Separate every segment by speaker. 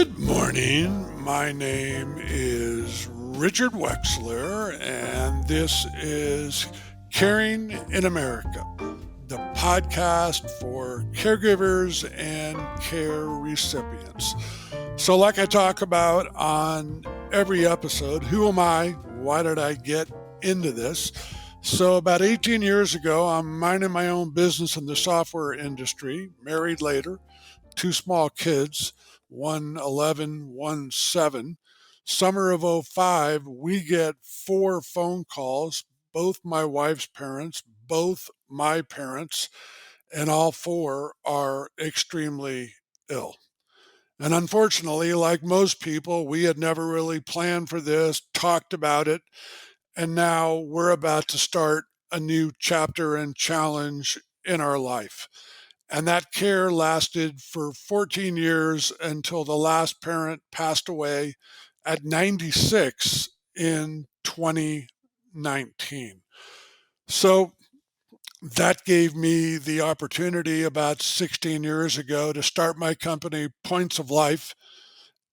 Speaker 1: Good morning. My name is Richard Wexler, and this is Caring in America, the podcast for caregivers and care recipients. So, like I talk about on every episode, who am I? Why did I get into this? So, about 18 years ago, I'm minding my own business in the software industry, married later, two small kids, one 11, one 7. Summer of '05, we get 4 phone calls, both my wife's parents, both my parents, and all 4 are extremely ill. And unfortunately, like most people, we had never really planned for this, talked about it, and now we're about to start a new chapter and challenge in our life. And that care lasted for 14 years until the last parent passed away at 96 in 2019. So that gave me the opportunity about 16 years ago to start my company, Points of Life,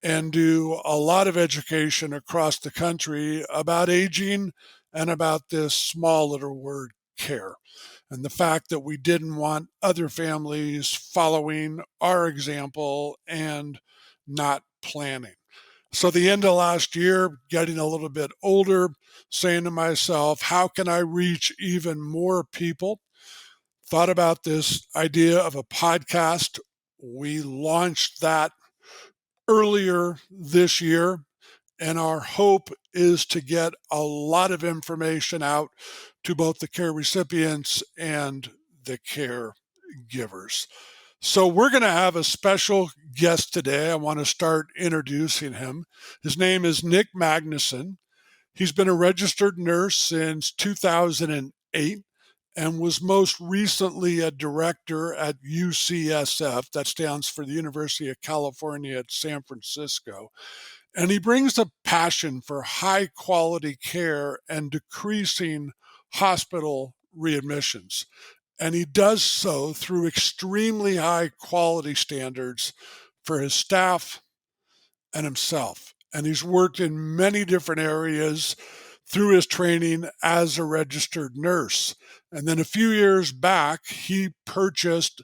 Speaker 1: and do a lot of education across the country about aging and about this small little word, care. And the fact that we didn't want other families following our example and not planning. So the end of last year, getting a little bit older, saying to myself, how can I reach even more people? Thought about this idea of a podcast. We launched that earlier this year, and our hope is to get a lot of information out to both the care recipients and the caregivers. So we're going to have a special guest today. I want to start introducing him. His name is Nick Magnusson. He's been a registered nurse since 2008 and was most recently a director at UCSF. That stands for the University of California at San Francisco. And he brings a passion for high quality care and decreasing hospital readmissions. And he does so through extremely high quality standards for his staff and himself. And he's worked in many different areas through his training as a registered nurse. And then a few years back, he purchased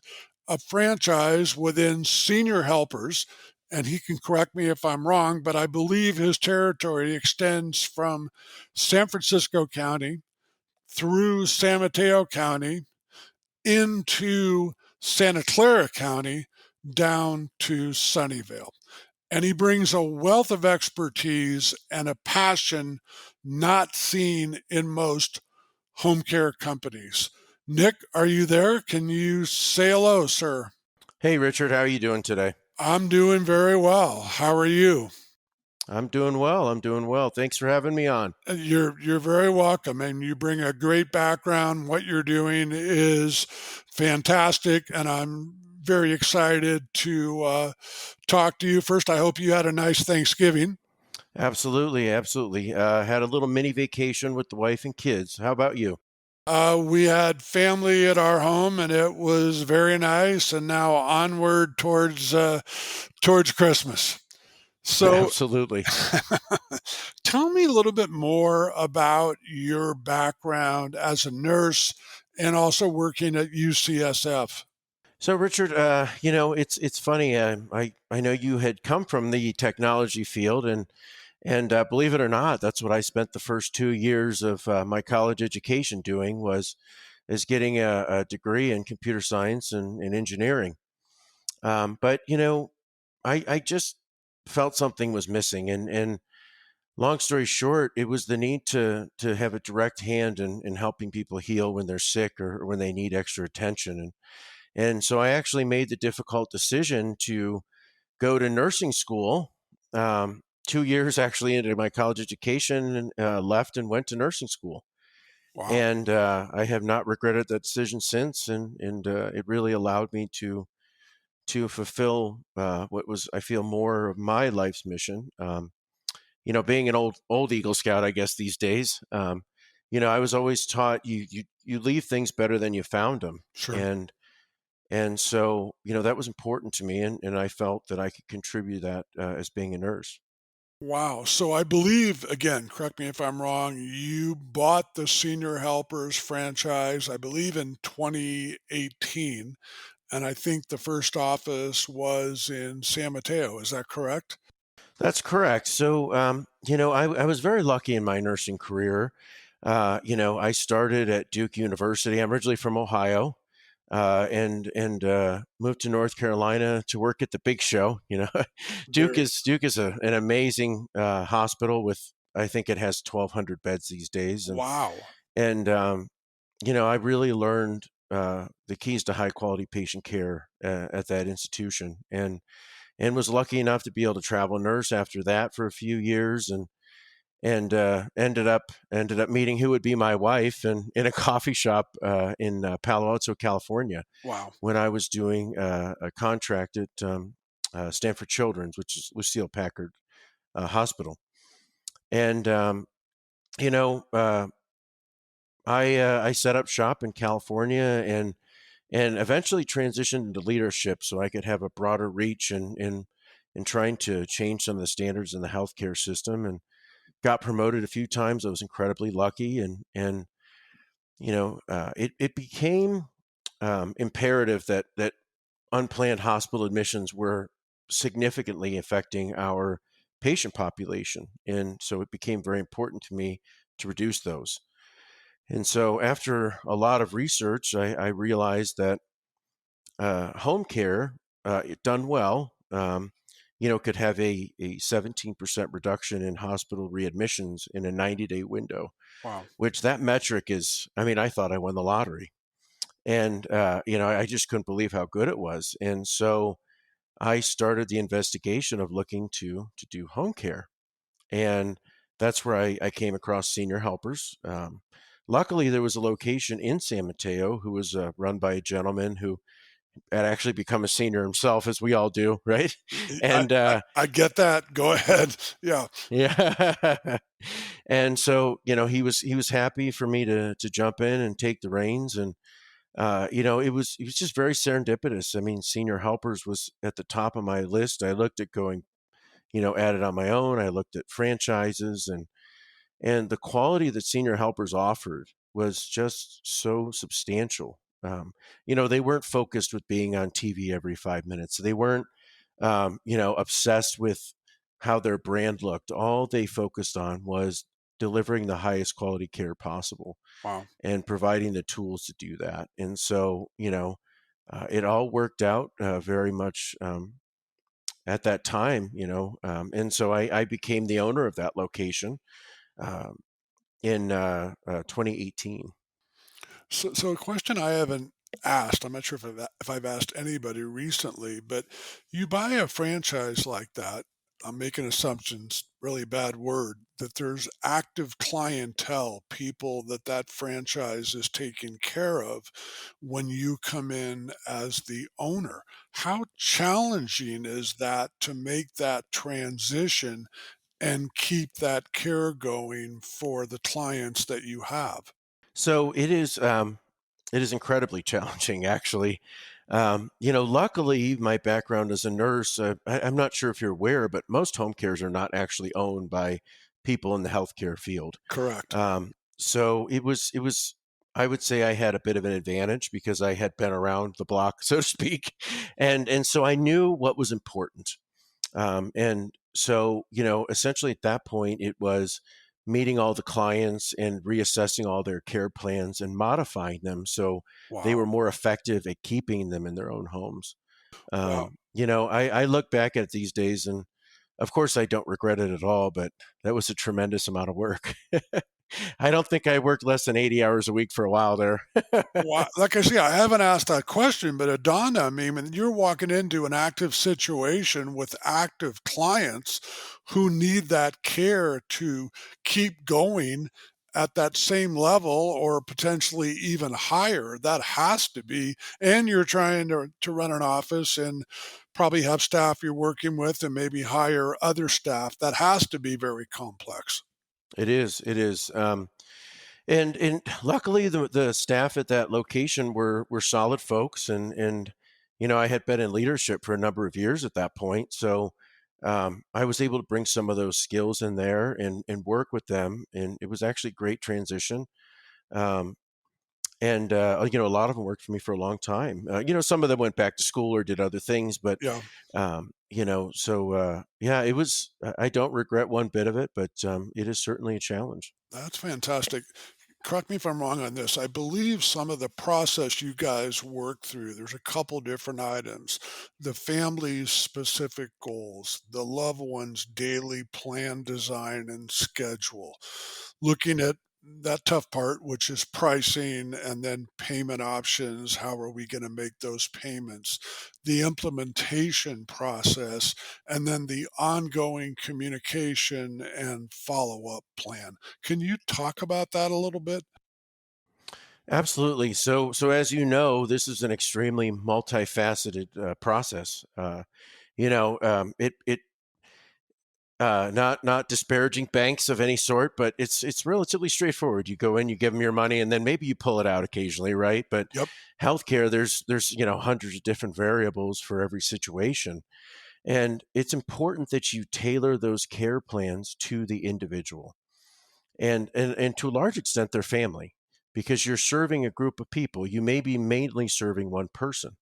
Speaker 1: a franchise within Senior Helpers, and he can correct me if I'm wrong, but I believe his territory extends from San Francisco County through San Mateo County into Santa Clara County down to Sunnyvale. And he brings a wealth of expertise and a passion not seen in most home care companies. Nick, are you there? Can you say hello, sir?
Speaker 2: Hey, Richard, how are you doing today?
Speaker 1: I'm doing very well. How are you?
Speaker 2: I'm doing well. I'm doing well. Thanks for having me on.
Speaker 1: You're very welcome, and you bring a great background. What you're doing is fantastic, and I'm very excited to talk to you. First, I hope you had a nice Thanksgiving.
Speaker 2: Absolutely, absolutely. Had a little mini vacation with the wife and kids. How about you?
Speaker 1: We had family at our home, and it was very nice. And now onward towards Christmas. So,
Speaker 2: Absolutely.
Speaker 1: tell me a little bit more about your background as a nurse and also working at UCSF.
Speaker 2: So, Richard, it's funny. I know you had come from the technology field, and believe it or not, that's what I spent the first 2 years of my college education doing is getting a degree in computer science and engineering. But I just felt something was missing, and long story short, it was the need to have a direct hand in helping people heal when they're sick or when they need extra attention. And so I actually made the difficult decision to go to nursing school. 2 years actually into my college education, and left and went to nursing school.
Speaker 1: Wow.
Speaker 2: And I have not regretted that decision since. And it really allowed me to fulfill what was, I feel, more of my life's mission. Being an old Eagle Scout, I guess these days, I was always taught you leave things better than you found them.
Speaker 1: Sure.
Speaker 2: And And so, that was important to me, and I felt that I could contribute that as being a nurse.
Speaker 1: Wow. So I believe, again, correct me if I'm wrong, you bought the Senior Helpers franchise, I believe in 2018. And I think the first office was in San Mateo. Is that correct?
Speaker 2: That's correct. So, I was very lucky in my nursing career. I started at Duke University. I'm originally from Ohio, and moved to North Carolina to work at the big show. Duke
Speaker 1: Very.
Speaker 2: is an amazing hospital with, I think it has 1,200 beds these days,
Speaker 1: Wow.
Speaker 2: and I really learned the keys to high quality patient care at that institution, and was lucky enough to be able to travel nurse after that for a few years, and ended up meeting who would be my wife and in a coffee shop in Palo Alto, California,
Speaker 1: Wow.
Speaker 2: when I was doing a contract at Stanford Children's, which is Lucille Packard Hospital. And you know, I set up shop in California and eventually transitioned into leadership so I could have a broader reach in trying to change some of the standards in the healthcare system, and got promoted a few times. I was incredibly lucky, and it became imperative that unplanned hospital admissions were significantly affecting our patient population, and so it became very important to me to reduce those. And so, after a lot of research, I realized that home care, done well, could have a 17% reduction in hospital readmissions in a 90-day window,
Speaker 1: Wow.
Speaker 2: which that metric is, I mean, I thought I won the lottery. And, I just couldn't believe how good it was. And so I started the investigation of looking to do home care. And that's where I came across Senior Helpers. Luckily, there was a location in San Mateo who was run by a gentleman who had actually become a senior himself, as we all do, right?
Speaker 1: I,
Speaker 2: And
Speaker 1: I get that. Go ahead. Yeah.
Speaker 2: yeah, and so he was happy for me to jump in and take the reins, and it was just very serendipitous. I mean, Senior Helpers was at the top of my list. I looked at going, at it on my own. I looked at franchises, and the quality that Senior Helpers offered was just so substantial. They weren't focused with being on TV every 5 minutes. They weren't, obsessed with how their brand looked. All they focused on was delivering the highest quality care possible
Speaker 1: Wow.
Speaker 2: and providing the tools to do that. And so, it all worked out very much at that time, and so I became the owner of that location um, in 2018.
Speaker 1: So a question I haven't asked, I'm not sure if I've asked anybody recently, but you buy a franchise like that, I'm making assumptions, really bad word, that there's active clientele, people that franchise is taking care of when you come in as the owner. How challenging is that to make that transition and keep that care going for the clients that you have?
Speaker 2: So it is incredibly challenging, actually. Luckily, my background as a nurse, I'm not sure if you're aware, but most home cares are not actually owned by people in the healthcare field.
Speaker 1: Correct.
Speaker 2: So it was, I would say I had a bit of an advantage because I had been around the block, so to speak. And so I knew what was important. And so, essentially at that point, it was meeting all the clients and reassessing all their care plans and modifying them so they
Speaker 1: Wow.
Speaker 2: were more effective at keeping them in their own homes.
Speaker 1: Wow.
Speaker 2: I look back at these days, and of course I don't regret it at all, but that was a tremendous amount of work. I don't think I worked less than 80 hours a week for a while there.
Speaker 1: Well, like I say, I haven't asked that question, but it dawned on me when you're walking into an active situation with active clients who need that care to keep going at that same level or potentially even higher. That has to be, and you're trying to run an office and probably have staff you're working with and maybe hire other staff. That has to be very complex.
Speaker 2: It is. It is. And luckily the staff at that location were solid folks, and I had been in leadership for a number of years at that point. So I was able to bring some of those skills in there and work with them. And it was actually a great transition. Um, and a lot of them worked for me for a long time. Some of them went back to school or did other things, but
Speaker 1: Yeah,
Speaker 2: yeah, it was. I don't regret one bit of it, but it is certainly a challenge.
Speaker 1: that's fantastic. Correct me if I'm wrong on this. I believe some of the process you guys work through, there's a couple different items. The family's specific goals, the loved one's daily plan, design, and schedule. Looking at that tough part, which is pricing and then payment options. How are we going to make those payments? The implementation process, and then the ongoing communication and follow up plan. Can you talk about that a little bit?
Speaker 2: Absolutely. So as you know, this is an extremely multifaceted process. It not disparaging banks of any sort, but it's relatively straightforward. You go in, you give them your money, and then maybe you pull it out occasionally, right? But
Speaker 1: Yep.
Speaker 2: healthcare, there's hundreds of different variables for every situation, and it's important that you tailor those care plans to the individual, and to a large extent their family, because you're serving a group of people. You may be mainly serving one person,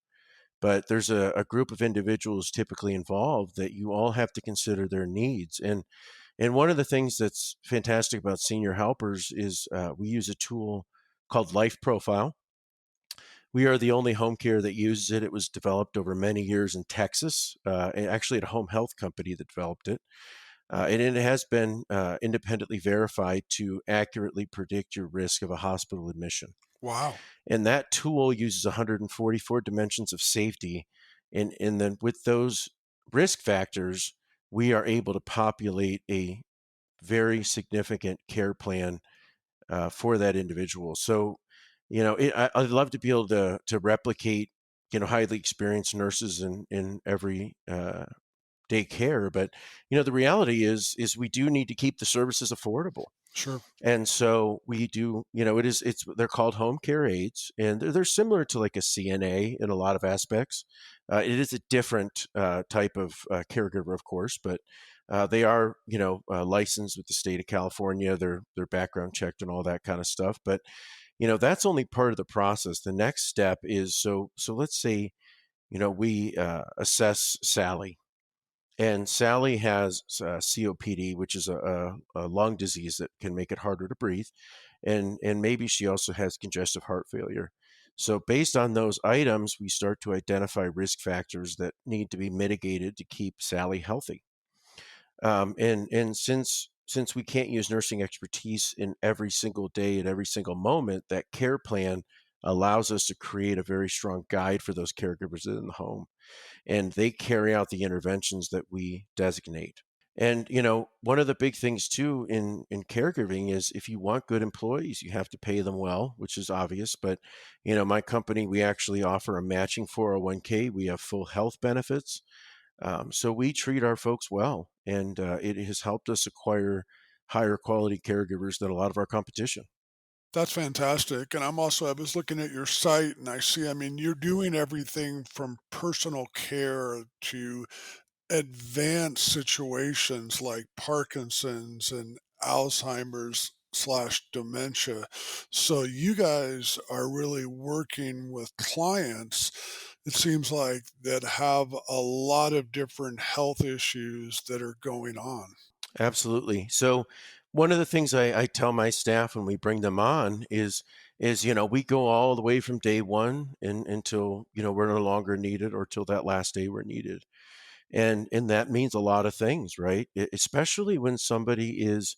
Speaker 2: but there's a group of individuals typically involved that you all have to consider their needs. And one of the things that's fantastic about senior helpers is we use a tool called Life Profile. We are the only home care that uses it. It was developed over many years in Texas, and actually at a home health company that developed it. And it has been independently verified to accurately predict your risk of a hospital admission.
Speaker 1: Wow.
Speaker 2: And that tool uses 144 dimensions of safety. And then with those risk factors, we are able to populate a very significant care plan for that individual. So, I'd love to be able to replicate, highly experienced nurses in every day care, but the reality is we do need to keep the services affordable.
Speaker 1: Sure.
Speaker 2: And so we do, they're called home care aides, and they're similar to like a CNA in a lot of aspects. It is a different type of caregiver, of course, but they are, licensed with the state of California. They're background checked and all that kind of stuff. But that's only part of the process. The next step is so let's say we assess Sally, and Sally has COPD, which is a lung disease that can make it harder to breathe. And maybe she also has congestive heart failure. So, based on those items, we start to identify risk factors that need to be mitigated to keep Sally healthy. And since we can't use nursing expertise in every single day at every single moment, that care plan allows us to create a very strong guide for those caregivers in the home, and they carry out the interventions that we designate. And one of the big things too in caregiving is if you want good employees, you have to pay them well, which is obvious. But my company, we actually offer a matching 401k. We have full health benefits, so we treat our folks well, and it has helped us acquire higher quality caregivers than a lot of our competition.
Speaker 1: That's fantastic. And I was looking at your site and I mean, you're doing everything from personal care to advanced situations like Parkinson's and Alzheimer's slash dementia. So you guys are really working with clients, it seems like, that have a lot of different health issues that are going on.
Speaker 2: Absolutely. So one of the things I tell my staff when we bring them on is we go all the way from day one until we're no longer needed, or till that last day we're needed. And that means a lot of things, right? Especially when somebody is,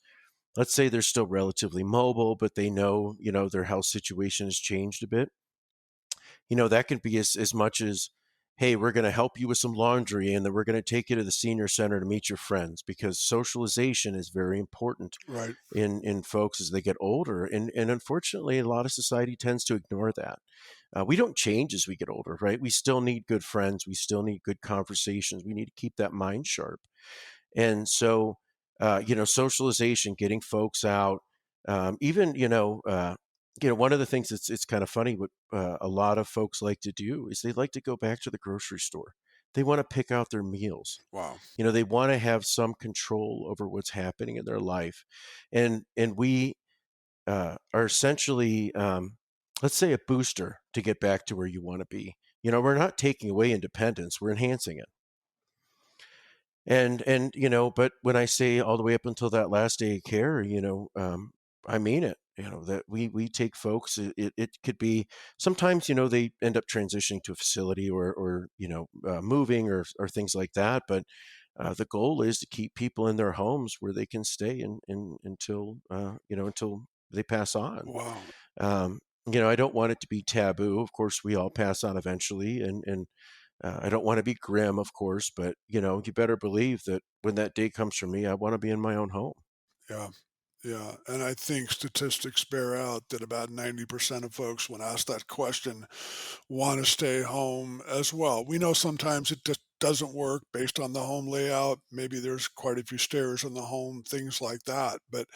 Speaker 2: let's say they're still relatively mobile, but they know their health situation has changed a bit. That can be as much as, hey, we're going to help you with some laundry, and then we're going to take you to the senior center to meet your friends, because socialization is very important
Speaker 1: Right.
Speaker 2: in folks as they get older. And unfortunately, a lot of society tends to ignore that. We don't change as we get older, right? We still need good friends. We still need good conversations. We need to keep that mind sharp. And so, socialization, getting folks out, even, one of the things that's it's kind of funny what a lot of folks like to do is they like to go back to the grocery store. They want to pick out their meals.
Speaker 1: Wow.
Speaker 2: They want to have some control over what's happening in their life, and we are essentially, let's say, a booster to get back to where you want to be. We're not taking away independence; we're enhancing it. And but when I say all the way up until that last day of care, I mean it. That we take folks. It could be sometimes they end up transitioning to a facility or moving or things like that. But the goal is to keep people in their homes where they can stay until they pass on.
Speaker 1: Wow.
Speaker 2: Um, I don't want it to be taboo. Of course, we all pass on eventually, and I don't want to be grim, of course, but you better believe that when that day comes for me, I want to be in my own home.
Speaker 1: Yeah. Yeah. And I think statistics bear out that about 90% of folks, when asked that question, want to stay home as well. We know sometimes it just doesn't work based on the home layout. Maybe there's quite a few stairs in the home, things like that. But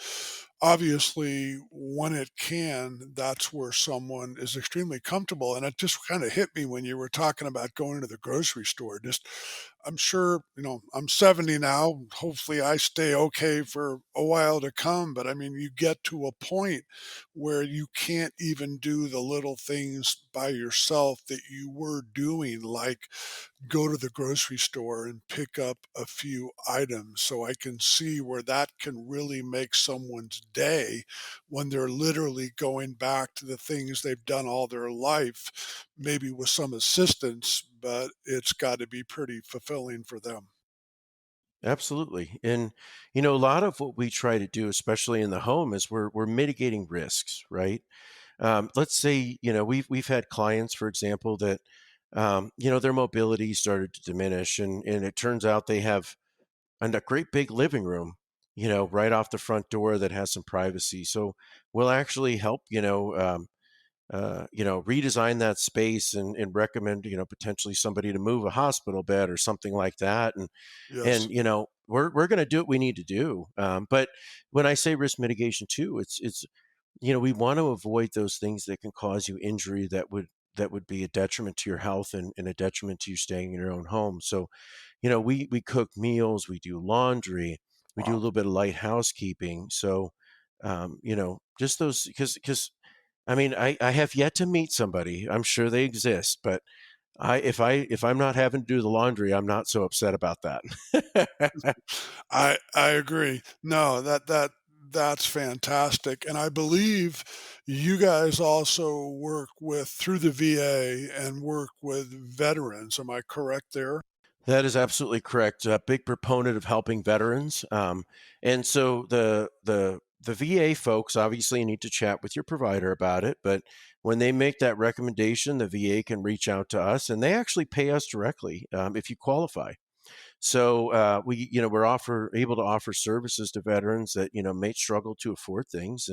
Speaker 1: obviously, when it can, that's where someone is extremely comfortable. And it just kind of hit me when you were talking about going to the grocery store. Just, I'm sure, I'm 70 now. Hopefully, I stay okay for a while to come. But I mean, you get to a point where you can't even do the little things by yourself that you were doing, like go to the grocery store and pick up a few items. So I can see where that can really make someone's day when they're literally going back to the things they've done all their life, maybe with some assistance, but it's got to be pretty fulfilling for them.
Speaker 2: Absolutely. And a lot of what we try to do, especially in the home, is we're mitigating risks, right? Let's say we've had clients, for example, that their mobility started to diminish, and it turns out they have a great big living room, right off the front door that has some privacy. So we'll actually help, redesign that space and recommend, potentially somebody to move a hospital bed or something like that. And
Speaker 1: Yes.
Speaker 2: we're going to do what we need to do. But when I say risk mitigation too, it's we want to avoid those things that can cause you injury that would be a detriment to your health and a detriment to you staying in your own home. So, we cook meals, we do laundry, we do a
Speaker 1: Wow.
Speaker 2: little bit of light housekeeping. So, just those because I mean, I have yet to meet somebody. I'm sure they exist, but if I'm not having to do the laundry, I'm not so upset about that.
Speaker 1: I agree. No, that's fantastic. And I believe you guys also work with through the VA and work with veterans. Am I correct there?
Speaker 2: That is absolutely correct. A big proponent of helping veterans, and so the VA folks obviously need to chat with your provider about it. But when they make that recommendation, the VA can reach out to us, and they actually pay us directly if you qualify. So we're able to offer services to veterans that may struggle to afford things,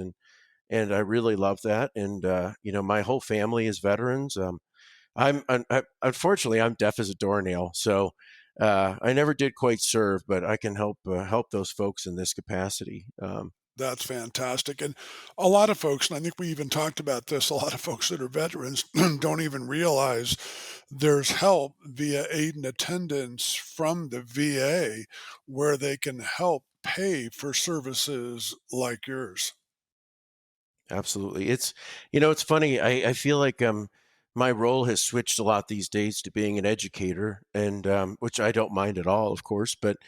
Speaker 2: and I really love that. And my whole family is veterans. Unfortunately I'm deaf as a doornail, so I never did quite serve, but I can help those folks in this capacity.
Speaker 1: That's fantastic. And a lot of folks, and I think we even talked about this, a lot of folks that are veterans don't even realize there's help via aid and attendance from the VA where they can help pay for services like yours.
Speaker 2: Absolutely, it's funny. I feel like my role has switched a lot these days to being an educator, and which I don't mind at all, of course. But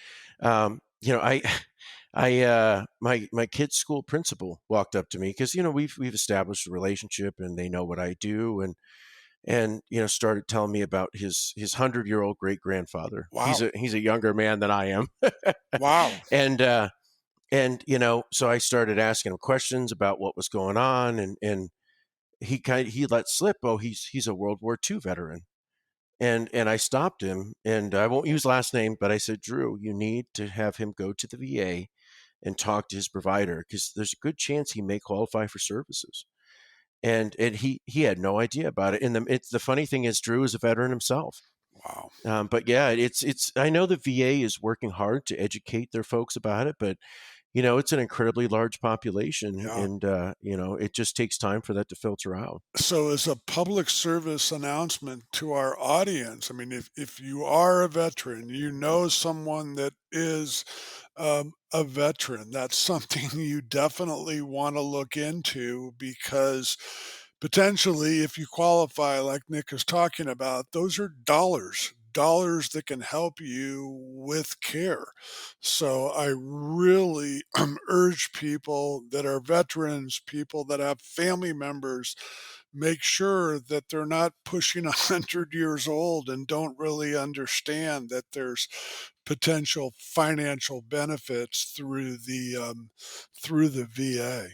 Speaker 2: I my kid's school principal walked up to me because we've established a relationship and they know what I do, and started telling me about his 100-year-old great grandfather. He's
Speaker 1: Wow.
Speaker 2: a younger man than I am.
Speaker 1: Wow.
Speaker 2: And so I started asking him questions about what was going on, and he let slip, oh, he's a World War II veteran. And I stopped him, and I won't use last name, but I said, Drew, you need to have him go to the VA and talk to his provider because there's a good chance he may qualify for services. And he had no idea about it. And the funny thing is, Drew is a veteran himself.
Speaker 1: Wow.
Speaker 2: But yeah, it's I know the VA is working hard to educate their folks about it, but it's an incredibly large population,
Speaker 1: Yeah.
Speaker 2: and it just takes time for that to filter out.
Speaker 1: So, as a public service announcement to our audience, I mean, if you are a veteran, you know someone that is a veteran, that's something you definitely want to look into because potentially, if you qualify, like Nick is talking about, those are dollars that can help you with care. So I really urge people that are veterans, people that have family members, make sure that they're not pushing 100 years old and don't really understand that there's potential financial benefits through the VA.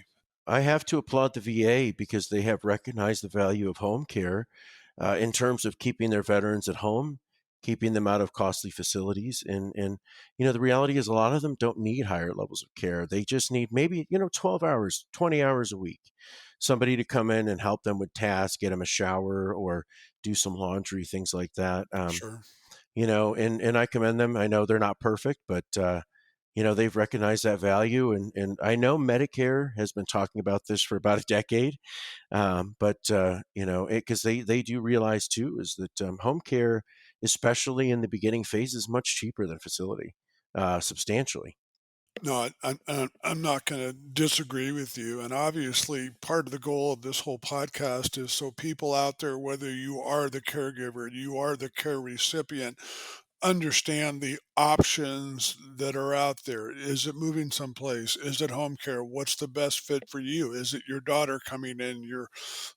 Speaker 2: I have to applaud the VA because they have recognized the value of home care in terms of keeping their veterans at home, keeping them out of costly facilities. And the reality is a lot of them don't need higher levels of care. They just need maybe, 12 hours, 20 hours a week, somebody to come in and help them with tasks, get them a shower or do some laundry, things like that.
Speaker 1: Sure.
Speaker 2: And I commend them. I know they're not perfect, but they've recognized that value, and I know Medicare has been talking about this for about a decade, but because they do realize too is that home care, especially in the beginning phase, is much cheaper than facility, substantially.
Speaker 1: No, I'm not going to disagree with you. And obviously, part of the goal of this whole podcast is so people out there, whether you are the caregiver, you are the care recipient, understand the options that are out there. Is it moving someplace? Is it home care? What's the best fit for you? Is it your daughter coming in, your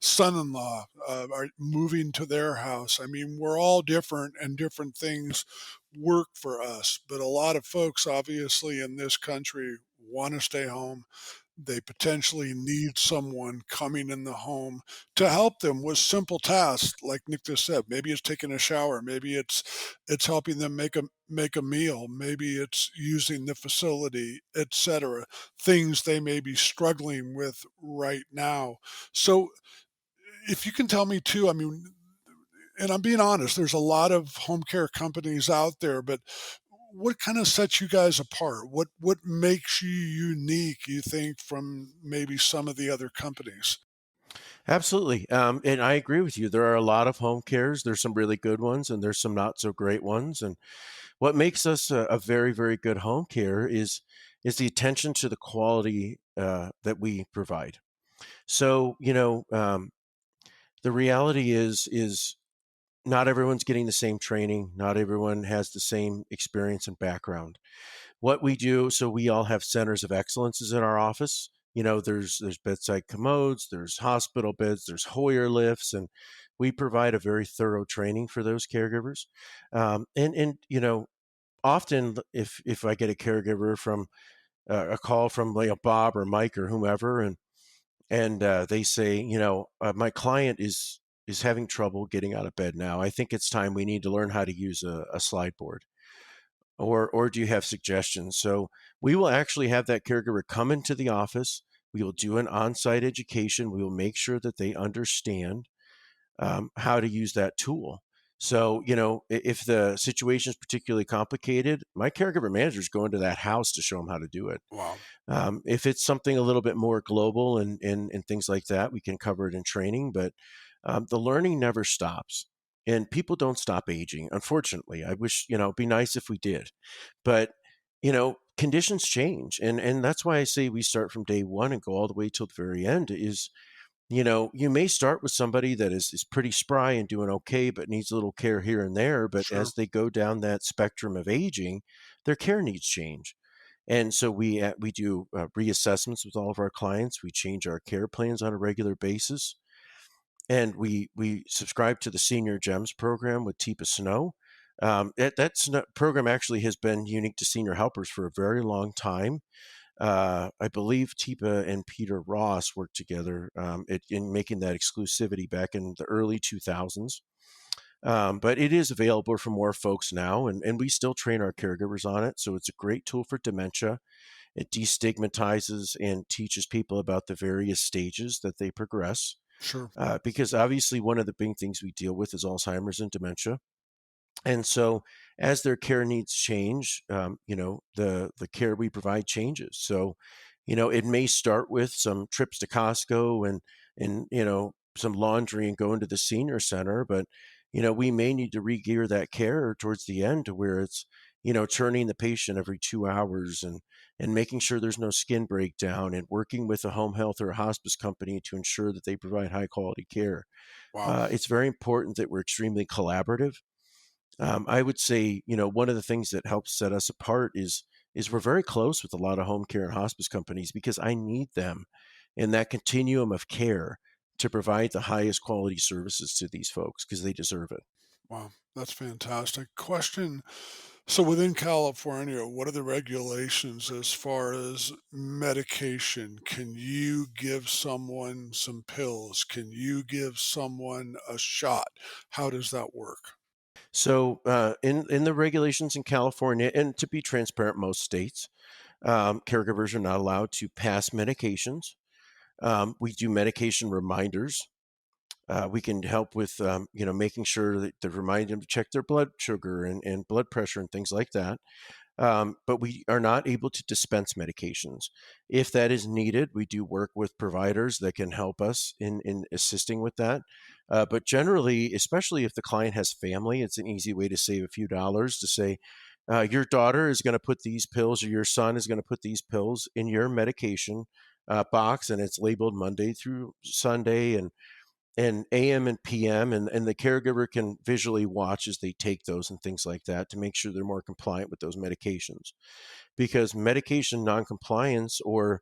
Speaker 1: son-in-law are moving to their house? I mean, we're all different and different things work for us, but a lot of folks obviously in this country want to stay home. They potentially need someone coming in the home to help them with simple tasks, like Nick just said. Maybe it's taking a shower, maybe it's helping them make a meal, maybe it's using the facility, etc. Things they may be struggling with right now. So if you can tell me too, I mean, and I'm being honest, there's a lot of home care companies out there, but what kind of sets you guys apart? What makes you unique, you think, from maybe some of the other companies?
Speaker 2: Absolutely. And I agree with you. There are a lot of home cares. There's some really good ones and there's some not so great ones. And what makes us a very, very good home care is the attention to the quality that we provide. So, the reality is not everyone's getting the same training. Not everyone has the same experience and background. What we do, so we all have centers of excellences in our office. There's bedside commodes, there's hospital beds, there's Hoyer lifts, and we provide a very thorough training for those caregivers. And often if I get a caregiver from a call from like Bob or Mike or whomever, and they say, my client is having trouble getting out of bed now. I think it's time we need to learn how to use a slide board or do you have suggestions? So we will actually have that caregiver come into the office. We will do an on-site education. We will make sure that they understand how to use that tool. So, if the situation is particularly complicated, my caregiver managers go into that house to show them how to do it.
Speaker 1: Wow.
Speaker 2: If it's something a little bit more global and things like that, we can cover it in training. But the learning never stops, and people don't stop aging. Unfortunately, I wish it'd be nice if we did, but conditions change, and that's why I say we start from day one and go all the way till the very end. You may start with somebody that is pretty spry and doing okay, but needs a little care here and there. But
Speaker 1: Sure.
Speaker 2: as they go down that spectrum of aging, their care needs change. And so we do reassessments with all of our clients. We change our care plans on a regular basis, and we subscribe to the Senior Gems program with Teepa Snow. Program actually has been unique to senior helpers for a very long time. I believe Teepa and Peter Ross worked together in making that exclusivity back in the early 2000s. But it is available for more folks now, and we still train our caregivers on it. So it's a great tool for dementia. It destigmatizes and teaches people about the various stages that they progress.
Speaker 1: Sure.
Speaker 2: Because obviously, one of the big things we deal with is Alzheimer's and dementia. And so as their care needs change, the care we provide changes. So, it may start with some trips to Costco and some laundry and going to the senior center, but we may need to re-gear that care towards the end to where it's turning the patient every 2 hours and making sure there's no skin breakdown and working with a home health or a hospice company to ensure that they provide high quality care.
Speaker 1: Wow.
Speaker 2: It's very important that we're extremely collaborative. I would say, one of the things that helps set us apart is we're very close with a lot of home care and hospice companies because I need them in that continuum of care to provide the highest quality services to these folks because they deserve it.
Speaker 1: Wow. That's fantastic. Question. So within California, what are the regulations as far as medication? Can you give someone some pills? Can you give someone a shot? How does that work?
Speaker 2: So, in the regulations in California, and to be transparent, most states, caregivers are not allowed to pass medications. We do medication reminders. We can help with, making sure that to remind them to check their blood sugar and blood pressure and things like that. But we are not able to dispense medications. If that is needed, we do work with providers that can help us in assisting with that. But generally, especially if the client has family, it's an easy way to save a few dollars to say, your daughter is going to put these pills or your son is going to put these pills in your medication box, and it's labeled Monday through Sunday and AM and PM, and the caregiver can visually watch as they take those and things like that to make sure they're more compliant with those medications. Because medication noncompliance or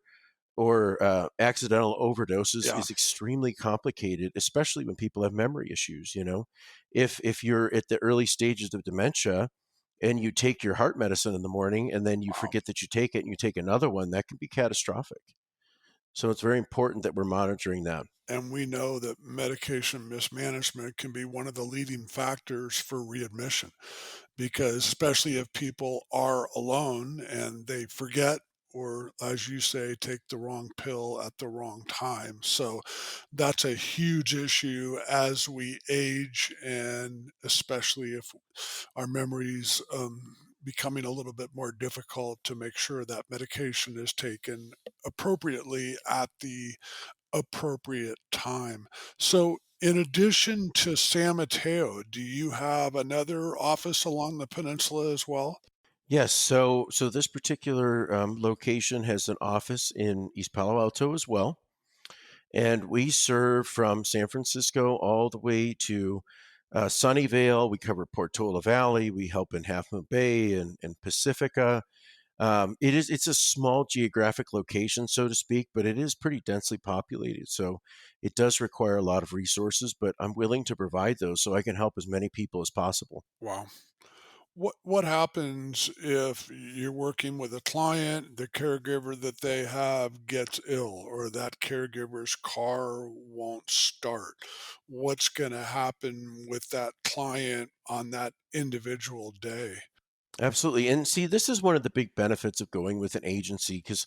Speaker 2: accidental overdoses
Speaker 1: Yeah.
Speaker 2: is extremely complicated, especially when people have memory issues. If you're at the early stages of dementia and you take your heart medicine in the morning and then you
Speaker 1: Wow.
Speaker 2: forget that you take it and you take another one, that can be catastrophic. So it's very important that we're monitoring that.
Speaker 1: And we know that medication mismanagement can be one of the leading factors for readmission because, especially if people are alone and they forget, or as you say, take the wrong pill at the wrong time. So that's a huge issue as we age, and especially if our memories becoming a little bit more difficult, to make sure that medication is taken appropriately at the appropriate time. So, in addition to San Mateo, do you have another office along the peninsula as well?
Speaker 2: Yes, so this particular location has an office in East Palo Alto as well, and we serve from San Francisco all the way to Sunnyvale. We cover Portola Valley. We help in Half Moon Bay and Pacifica. It's a small geographic location, so to speak, but it is pretty densely populated. So it does require a lot of resources, but I'm willing to provide those so I can help as many people as possible.
Speaker 1: Wow. What happens if you're working with a client, the caregiver that they have gets ill, or that caregiver's car won't start? What's going to happen with that client on that individual day?
Speaker 2: Absolutely. And see, this is one of the big benefits of going with an agency because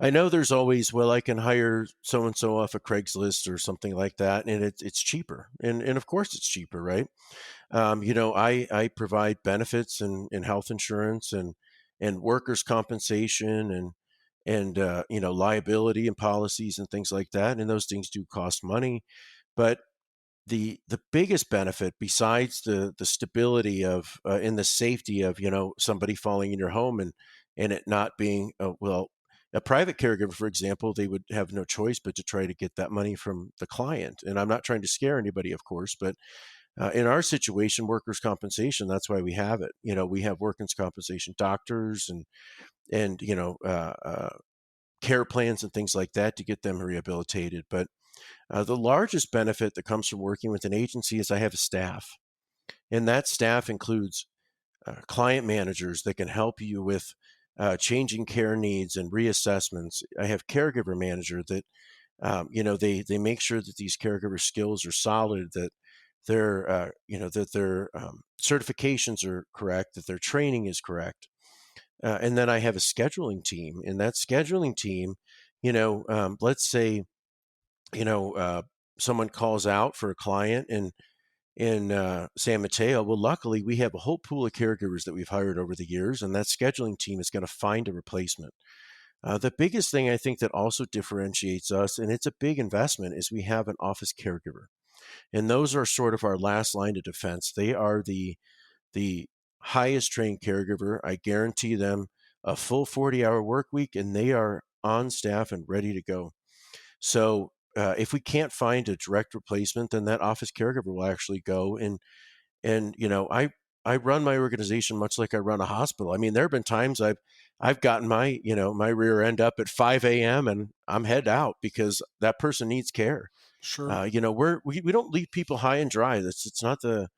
Speaker 2: I know there's always, well, I can hire so and so off of Craigslist or something like that, and it's cheaper. And of course it's cheaper, right? I provide benefits and health insurance and workers' compensation and liability and policies and things like that. And those things do cost money. But the biggest benefit besides the stability of and the safety of somebody falling in your home and it not being a private caregiver, for example, they would have no choice but to try to get that money from the client. And I'm not trying to scare anybody, of course, but in our situation, workers' compensation, that's why we have it. We have workers' compensation doctors and care plans and things like that to get them rehabilitated. But the largest benefit that comes from working with an agency is I have a staff, and that staff includes client managers that can help you with changing care needs and reassessments. I have caregiver manager that they make sure that these caregiver skills are solid, that their certifications are correct, that their training is correct, and then I have a scheduling team, and that scheduling team, let's say you know, uh, someone calls out for a client and in San Mateo. Well, luckily, we have a whole pool of caregivers that we've hired over the years, and that scheduling team is going to find a replacement. The biggest thing I think that also differentiates us, and it's a big investment, is we have an office caregiver. And those are sort of our last line of defense. They are the highest trained caregiver. I guarantee them a full 40-hour work week, and they are on staff and ready to go. So if we can't find a direct replacement, then that office caregiver will actually go. And I run my organization much like I run a hospital. I mean, there have been times I've gotten my rear end up at 5 a.m. and I'm head out because that person needs care.
Speaker 1: Sure.
Speaker 2: We don't leave people high and dry. That's not the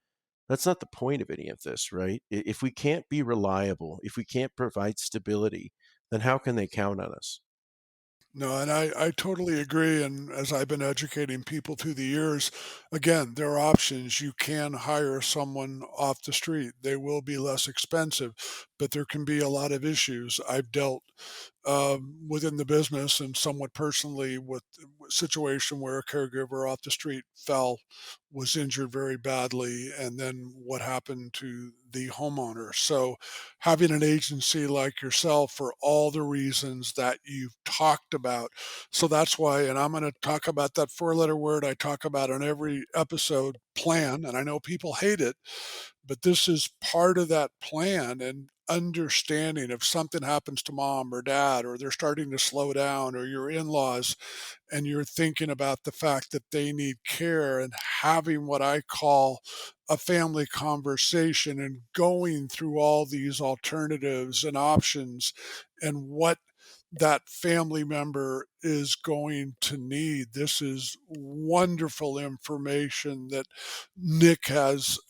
Speaker 2: point of any of this, right? If we can't be reliable, if we can't provide stability, then how can they count on us?
Speaker 1: No, and I totally agree. And as I've been educating people through the years, again, there are options. You can hire someone off the street. They will be less expensive, but there can be a lot of issues. I've dealt within the business and somewhat personally with a situation where a caregiver off the street fell, was injured very badly, and then what happened to the homeowner. So, having an agency like yourself for all the reasons that you've talked about. So, that's why, and I'm going to talk about that four-letter word I talk about on every episode, plan. And I know people hate it, but this is part of that plan and understanding if something happens to mom or dad, or they're starting to slow down, or your in laws, and you're thinking about the fact that they need care and having what I call a family conversation and going through all these alternatives and options and what that family member is going to need. This is wonderful information that Nick has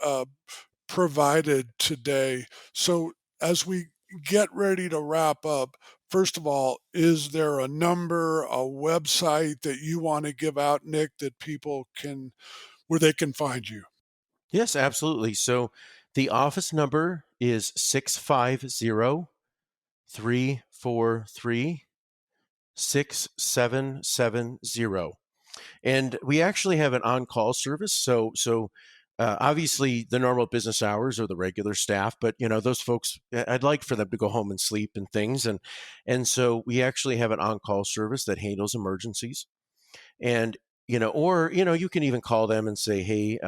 Speaker 1: provided today. So, as we get ready to wrap up, first of all, is there a number, a website that you want to give out, Nick, that people can, where they can find you?
Speaker 2: Yes, absolutely. So the office number is 650-343-6770. And we actually have an on-call service. So obviously the normal business hours are the regular staff, but those folks, I'd like for them to go home and sleep and things. And so we actually have an on-call service that handles emergencies. And you can even call them and say, hey,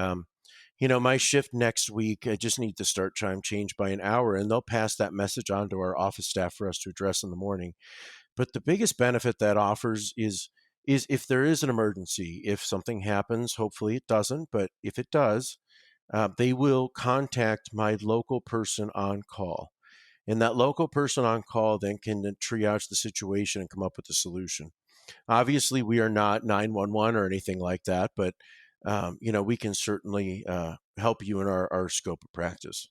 Speaker 2: my shift next week, I just need the start time changed by an hour, and they'll pass that message on to our office staff for us to address in the morning. But the biggest benefit that offers is if there is an emergency, if something happens, hopefully it doesn't, but if it does, they will contact my local person on call. And that local person on call then can triage the situation and come up with a solution. Obviously, we are not 911 or anything like that, but we can certainly help you in our scope of practice.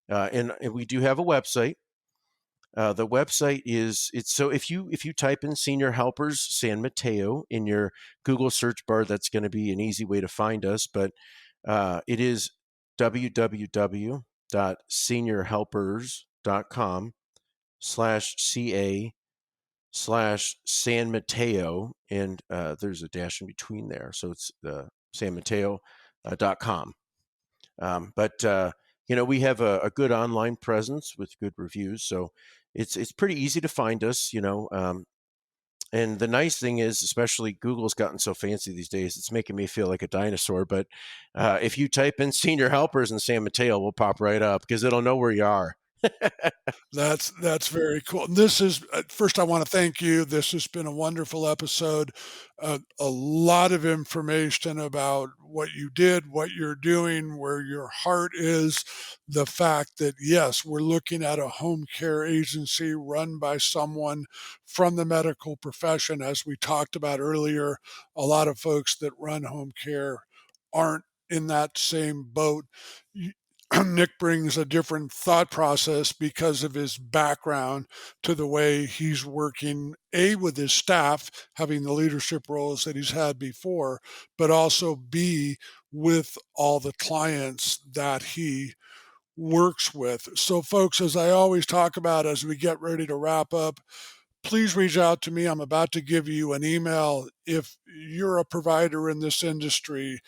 Speaker 2: And we do have a website. The website is it's so if you type in Senior Helpers San Mateo in your Google search bar, that's going to be an easy way to find us. But it is www.seniorhelpers.com/ca/San Mateo, and there's a dash in between there, so it's San Mateo.com. But we have a good online presence with good reviews, so it's pretty easy to find us. And the nice thing is, especially Google's gotten so fancy these days, it's making me feel like a dinosaur. But if you type in Senior Helpers in San Mateo, we'll pop right up because it'll know where you are.
Speaker 1: That's very cool. And this is first, I want to thank you. This has been a wonderful episode. A lot of information about what you did, what you're doing, where your heart is. The fact that yes, we're looking at a home care agency run by someone from the medical profession, as we talked about earlier. A lot of folks that run home care aren't in that same boat. Nick brings a different thought process because of his background to the way he's working, A, with his staff, having the leadership roles that he's had before, but also B, with all the clients that he works with. So, folks, as I always talk about as we get ready to wrap up, please reach out to me. I'm about to give you an email. If you're a provider in this industry,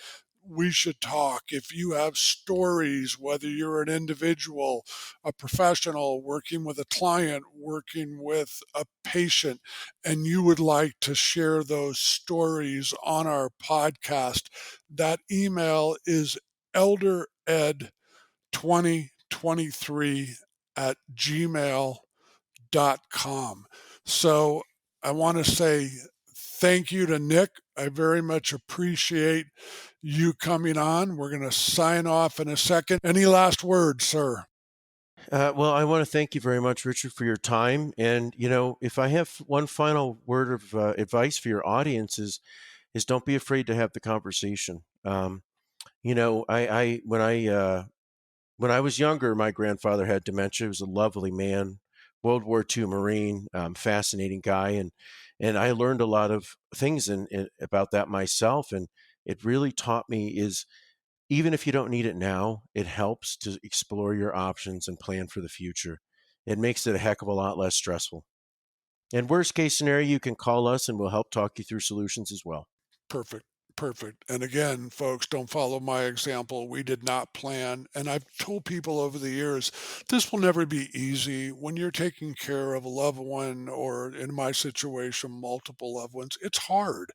Speaker 1: we should talk. If you have stories, whether you're an individual, a professional, working with a client, working with a patient, and you would like to share those stories on our podcast, that email is eldered2023 at gmail.com. So I want to say thank you to Nick. I very much appreciate you coming on. We're going to sign off in a second. Any last words, sir?
Speaker 2: Well, I want to thank you very much, Richard, for your time. And if I have one final word of advice for your audience is don't be afraid to have the conversation. I when I was younger, my grandfather had dementia. He was a lovely man, World War II Marine, fascinating guy, and I learned a lot of things about that myself. And it really taught me is even if you don't need it now, it helps to explore your options and plan for the future. It makes it a heck of a lot less stressful. And worst case scenario, you can call us and we'll help talk you through solutions as well.
Speaker 1: Perfect. Perfect. And again, folks, don't follow my example. We did not plan. And I've told people over the years, this will never be easy. When you're taking care of a loved one, or in my situation, multiple loved ones, it's hard.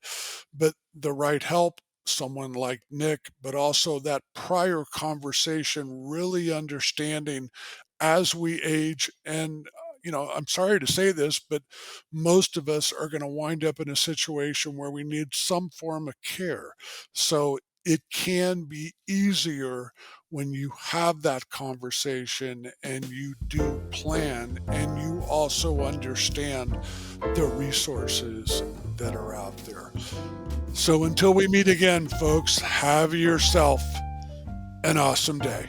Speaker 1: But the right help, someone like Nick, but also that prior conversation, really understanding as we age. And I'm sorry to say this, but most of us are going to wind up in a situation where we need some form of care. So it can be easier when you have that conversation and you do plan and you also understand the resources that are out there. So until we meet again, folks, have yourself an awesome day.